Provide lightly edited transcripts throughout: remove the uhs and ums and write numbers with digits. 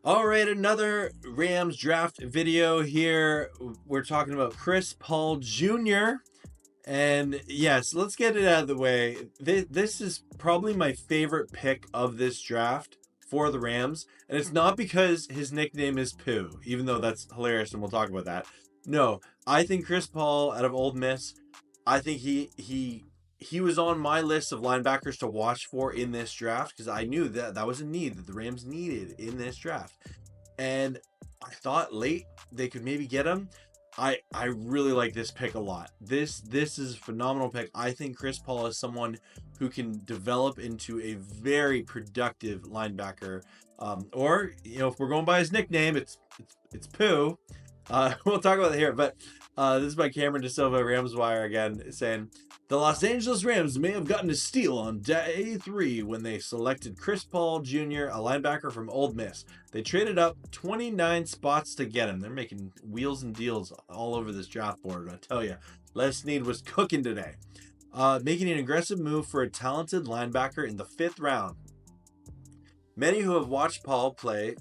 All right, another Rams draft video here. We're talking about Chris Paul Jr. And yes, let's get it out of the way. This is probably my favorite pick of this draft for the Rams. And it's not because his nickname is Pooh, even though that's hilarious and we'll talk about that. No, I think Chris Paul out of Ole Miss, I think he was on my list of linebackers to watch for in this draft because I knew that was a need that the Rams needed in this draft. And I thought late they could maybe get him. I really like this pick a lot. This is a phenomenal pick. I think Chris Paul is someone who can develop into a very productive linebacker. Or if we're going by his nickname, it's Pooh. We'll talk about it here, but this is by Cameron DeSilva, Rams Wire again, saying the Los Angeles Rams may have gotten a steal on day 3 when they selected Chris Paul Jr., a linebacker from Ole Miss. They traded up 29 spots to get him. They're making wheels and deals all over this draft board. I tell you, Les Snead was cooking today. Making an aggressive move for a talented linebacker in the 5th round. Many who have watched Paul play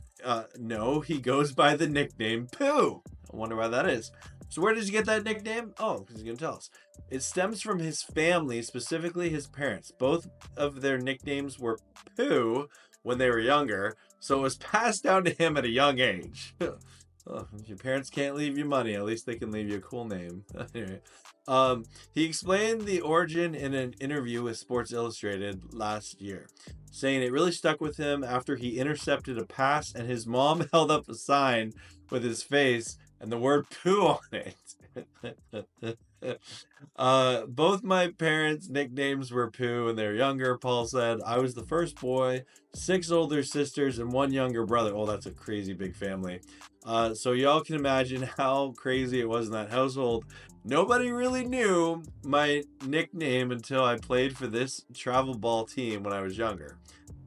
know he goes by the nickname Pooh. I wonder why that is. So where did you get that nickname? Oh, he's going to tell us. It stems from his family, specifically his parents. Both of their nicknames were Pooh when they were younger, so it was passed down to him at a young age. Oh, if your parents can't leave you money, at least they can leave you a cool name. Anyway, he explained the origin in an interview with Sports Illustrated last year, saying it really stuck with him after he intercepted a pass and his mom held up a sign with his face and the word Pooh on it. Both my parents' nicknames were Pooh when they were younger, Paul said. I was the first boy, 6 older sisters, and 1 younger brother. Oh, that's a crazy big family. So y'all can imagine how crazy it was in that household. Nobody really knew my nickname until I played for this travel ball team when I was younger.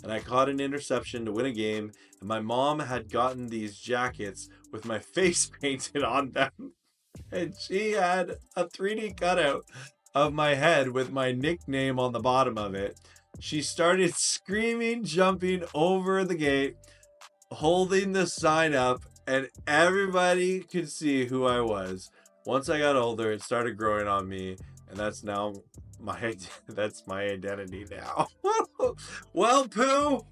And I caught an interception to win a game, and my mom had gotten these jackets with my face painted on them. And she had a 3D cutout of my head with my nickname on the bottom of it. She started screaming, jumping over the gate, holding the sign up, and everybody could see who I was. Once I got older, it started growing on me, and that's now that's my identity now. Well, Pooh,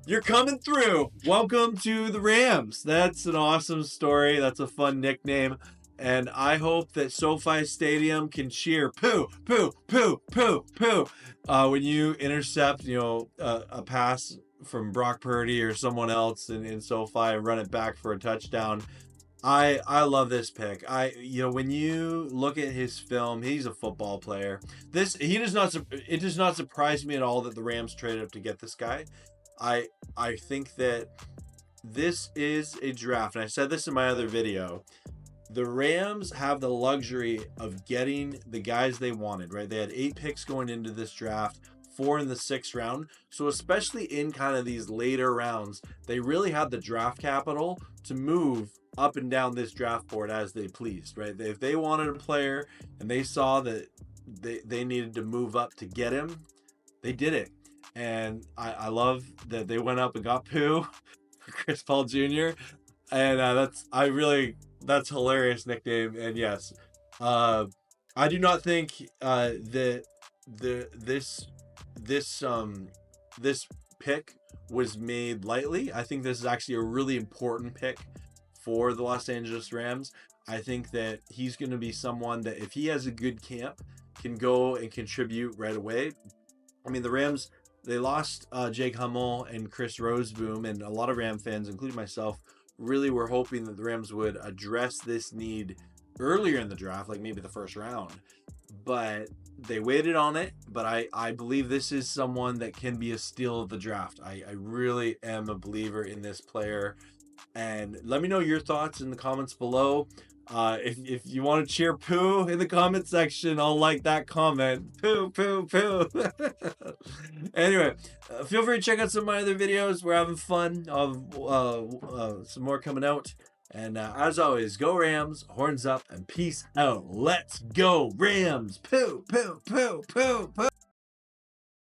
you're coming through. Welcome to the Rams. That's an awesome story. That's a fun nickname. And I hope that SoFi Stadium can cheer Pooh, Pooh, Pooh, Pooh, Pooh when you intercept, a pass from Brock Purdy or someone else in SoFi and run it back for a touchdown. I love this pick. When you look at his film, he's a football player. It does not surprise me at all that the Rams traded up to get this guy. I think that this is a draft, and I said this in my other video. The Rams have the luxury of getting the guys they wanted, right? They had 8 picks going into this draft, 4 in the 6th round. So especially in kind of these later rounds, they really had the draft capital to move up and down this draft board as they pleased, right? If they wanted a player and they saw that they needed to move up to get him, they did it. And I love that they went up and got Pooh for Chris Paul Jr. And that's hilarious nickname. And yes, I do not think that this pick was made lightly. I think this is actually a really important pick for the Los Angeles Rams. I think that he's going to be someone that if he has a good camp can go and contribute right away. I mean, the Rams, they lost Jake Hummel and Chris Roseboom, and a lot of Ram fans, including myself, really were hoping that the Rams would address this need earlier in the draft, like maybe the 1st round. But they waited on it. But I believe this is someone that can be a steal of the draft. I really am a believer in this player. And let me know your thoughts in the comments below. If you want to cheer Pooh in the comment section, I'll like that comment. Pooh, Pooh, Pooh. Anyway, feel free to check out some of my other videos. We're having fun. Some more coming out. And as always, go Rams, horns up, and peace out. Let's go Rams. Pooh, Pooh, Pooh, Pooh, Pooh.